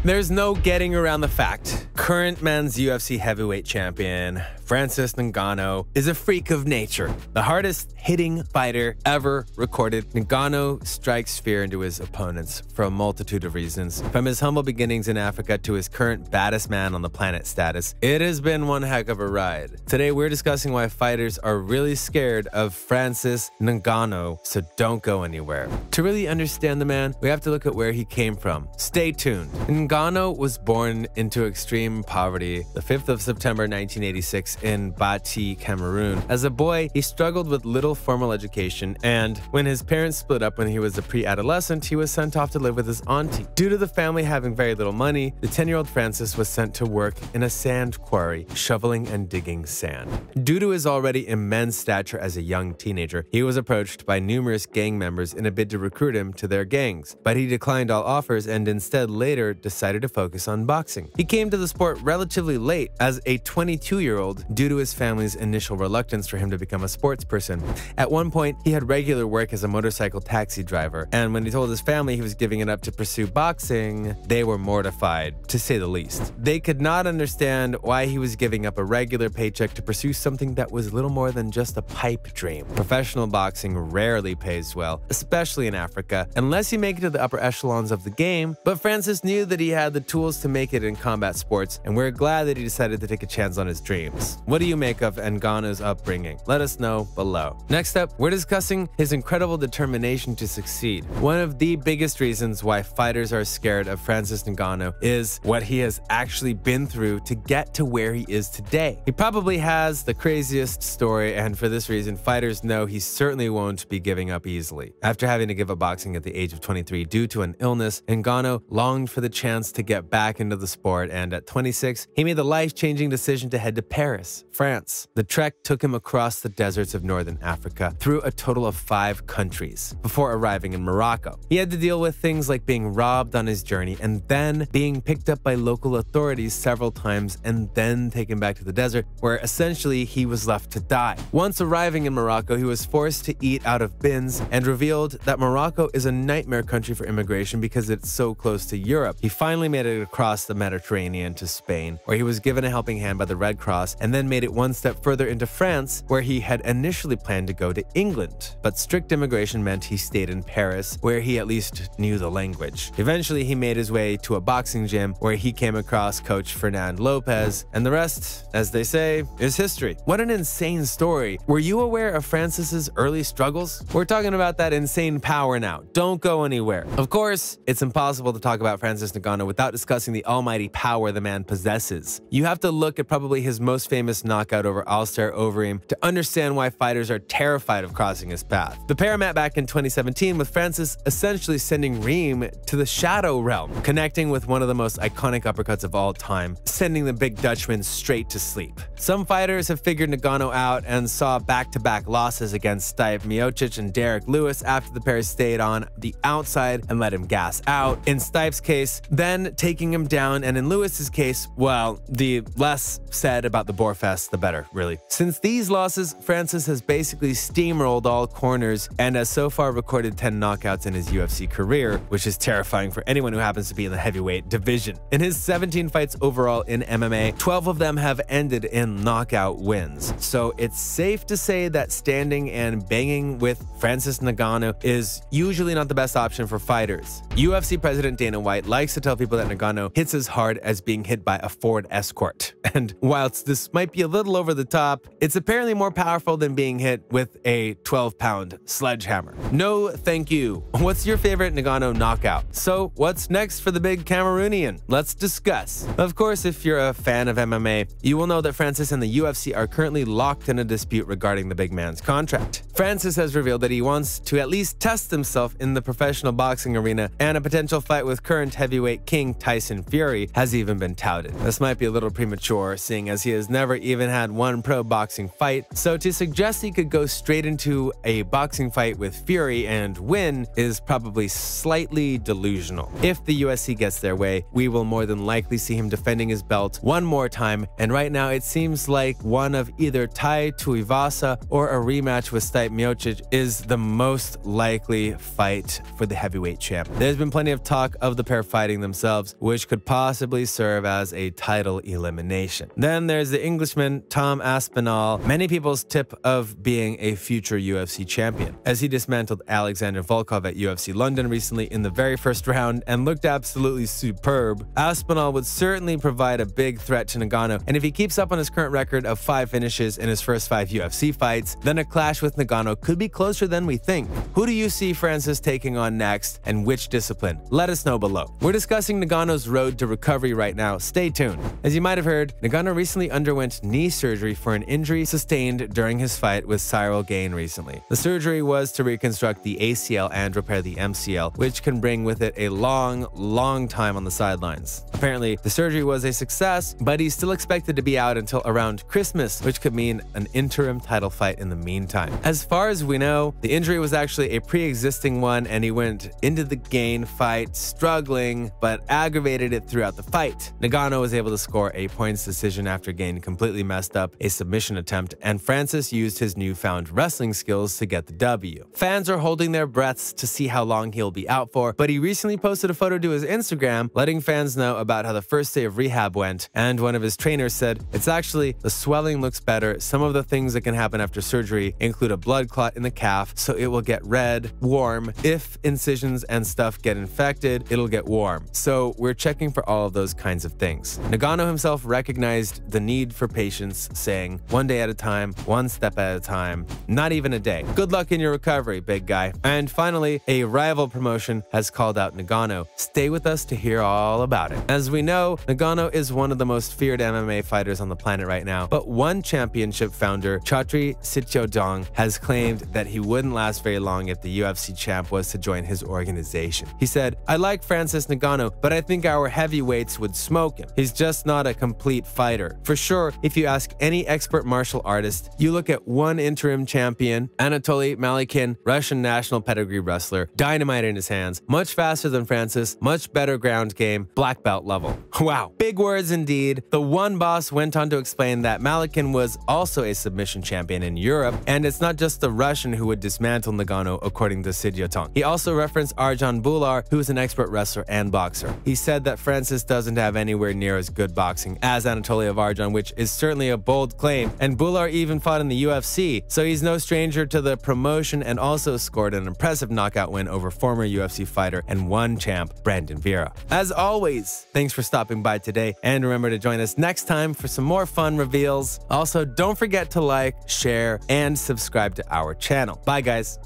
There's no getting around the fact. Current men's UFC heavyweight champion, Francis Ngannou, is a freak of nature. The hardest hitting fighter ever recorded, Ngannou strikes fear into his opponents for a multitude of reasons. From his humble beginnings in Africa to his current baddest man on the planet status, it has been one heck of a ride. Today we're discussing why fighters are really scared of Francis Ngannou, so don't go anywhere. To really understand the man, we have to look at where he came from. Stay tuned. Ngannou was born into extreme poverty the 5th of September 1986 in Bati, Cameroon. As a boy, he struggled with little formal education, and when his parents split up when he was a pre-adolescent, he was sent off to live with his auntie. Due to the family having very little money, the 10-year-old Francis was sent to work in a sand quarry, shoveling and digging sand. Due to his already immense stature as a young teenager, he was approached by numerous gang members in a bid to recruit him to their gangs, but he declined all offers and instead later decided to focus on boxing. He came to the sport relatively late as a 22-year-old due to his family's initial reluctance for him to become a sports person. At one point, he had regular work as a motorcycle taxi driver, and when he told his family he was giving it up to pursue boxing, they were mortified, to say the least. They could not understand why he was giving up a regular paycheck to pursue something that was little more than just a pipe dream. Professional boxing rarely pays well, especially in Africa, unless you make it to the upper echelons of the game, but Francis knew that he had the tools to make it in combat sports, and we're glad that he decided to take a chance on his dreams. What do you make of Ngannou's upbringing? Let us know below. Next up, we're discussing his incredible determination to succeed. One of the biggest reasons why fighters are scared of Francis Ngannou is what he has actually been through to get to where he is today. He probably has the craziest story, and for this reason, fighters know he certainly won't be giving up easily. After having to give up boxing at the age of 23 due to an illness, Ngannou longed for the chance to get back into the sport, and at 26, he made the life-changing decision to head to Paris, France. The trek took him across the deserts of northern Africa through a total of 5 countries before arriving in Morocco. He had to deal with things like being robbed on his journey and then being picked up by local authorities several times and then taken back to the desert where essentially he was left to die. Once arriving in Morocco, he was forced to eat out of bins and revealed that Morocco is a nightmare country for immigration because it's so close to Europe. He finally made it across the Mediterranean to Spain, where he was given a helping hand by the Red Cross, and then made it one step further into France, where he had initially planned to go to England. But strict immigration meant he stayed in Paris, where he at least knew the language. Eventually, he made his way to a boxing gym, where he came across coach Fernand Lopez, and the rest, as they say, is history. What an insane story. Were you aware of Francis's early struggles? We're talking about that insane power now. Don't go anywhere. Of course, it's impossible to talk about Francis Ngannou without discussing the almighty power the man possesses. You have to look at probably his most famous knockout over Alistair Overeem to understand why fighters are terrified of crossing his path. The pair met back in 2017 with Francis essentially sending Reem to the shadow realm, connecting with one of the most iconic uppercuts of all time, sending the big Dutchman straight to sleep. Some fighters have figured Ngannou out and saw back-to-back losses against Stipe Miocic and Derek Lewis after the pair stayed on the outside and let him gas out. In Stipe's case, then taking him down, and in Lewis's case, well, the less said about the Boarfest, the better, really. Since these losses, Francis has basically steamrolled all corners and has so far recorded 10 knockouts in his UFC career, which is terrifying for anyone who happens to be in the heavyweight division. In his 17 fights overall in MMA, 12 of them have ended in knockout wins. So it's safe to say that standing and banging with Francis Ngannou is usually not the best option for fighters. UFC President Dana White likes to tell people that Ngannou hits as hard as being hit by a Ford Escort. And whilst this might be a little over the top, it's apparently more powerful than being hit with a 12-pound sledgehammer. No, thank you. What's your favorite Ngannou knockout? So what's next for the big Cameroonian? Let's discuss. Of course, if you're a fan of MMA, you will know that Francis and the UFC are currently locked in a dispute regarding the big man's contract. Francis has revealed that he wants to at least test himself in the professional boxing arena, and a potential fight with current heavyweight king Tyson Fury has even been been touted. This might be a little premature, seeing as he has never even had one pro boxing fight, so to suggest he could go straight into a boxing fight with Fury and win is probably slightly delusional. If the UFC gets their way, we will more than likely see him defending his belt one more time, and right now it seems like one of either Tai Tuivasa or a rematch with Stipe Miocic is the most likely fight for the heavyweight champ. There's been plenty of talk of the pair fighting themselves, which could possibly serve as a title elimination. Then there's the Englishman Tom Aspinall, many people's tip of being a future UFC champion, as he dismantled Alexander Volkov at UFC London recently in the very first round and looked absolutely superb. Aspinall would certainly provide a big threat to Ngannou, and if he keeps up on his current record of 5 finishes in his first 5 UFC fights, then a clash with Ngannou could be closer than we think. Who do you see Francis taking on next, and which discipline? Let us know below. We're discussing Ngannou's road to recovery right now. Stay tuned. As you might have heard, Ngannou recently underwent knee surgery for an injury sustained during his fight with Ciryl Gane recently. The surgery was to reconstruct the ACL and repair the MCL, which can bring with it a long time on the sidelines. Apparently, the surgery was a success, but he's still expected to be out until around Christmas, which could mean an interim title fight in the meantime. As far as we know, the injury was actually a pre-existing one, and he went into the Gane fight struggling, but aggravated it throughout the fight. Ngannou was able to score a points decision after Gane completely messed up a submission attempt, and Francis used his newfound wrestling skills to get the W. Fans are holding their breaths to see how long he'll be out for, but he recently posted a photo to his Instagram letting fans know about how the first day of rehab went, and one of his trainers said, "It's actually, the swelling looks better. Some of the things that can happen after surgery include a blood clot in the calf, so it will get red, warm. If incisions and stuff get infected, it'll get warm. So we're checking for all of those kinds of things." Ngannou himself recognized the need for patience, saying, "One day at a time, one step at a time, not even a day. Good luck in your recovery, big guy." And finally, a rival promotion has called out Ngannou. Stay with us to hear all about it. As we know, Ngannou is one of the most feared MMA fighters on the planet right now, but one championship founder, Chatri Sityodong, has claimed that he wouldn't last very long if the UFC champ was to join his organization. He said, "I like Francis Ngannou, but I think our heavyweights would smoke him. He's just not a complete fighter." For sure, if you ask any expert martial artist, you look at one interim champion, Anatoly Malikin, Russian national pedigree wrestler, dynamite in his hands, much faster than Francis, much better ground game, black belt level. Wow, big words indeed. The one boss went on to explain that Malikin was also a submission champion in Europe, and it's not just the Russian who would dismantle Ngannou, according to Sityodong. He also referenced Arjan Bular, who is an expert wrestler and boxer. He said that Francis doesn't have anywhere near as good boxing as Anatoly of Arjan, which is certainly a bold claim, and Bular even fought in the UFC, so he's no stranger to the promotion and also scored an impressive knockout win over former UFC fighter and one champ, Brandon Vera. As always, thanks for stopping by today, and remember to join us next time for some more fun reveals. Also, don't forget to like, share, and subscribe to our channel. Bye, guys.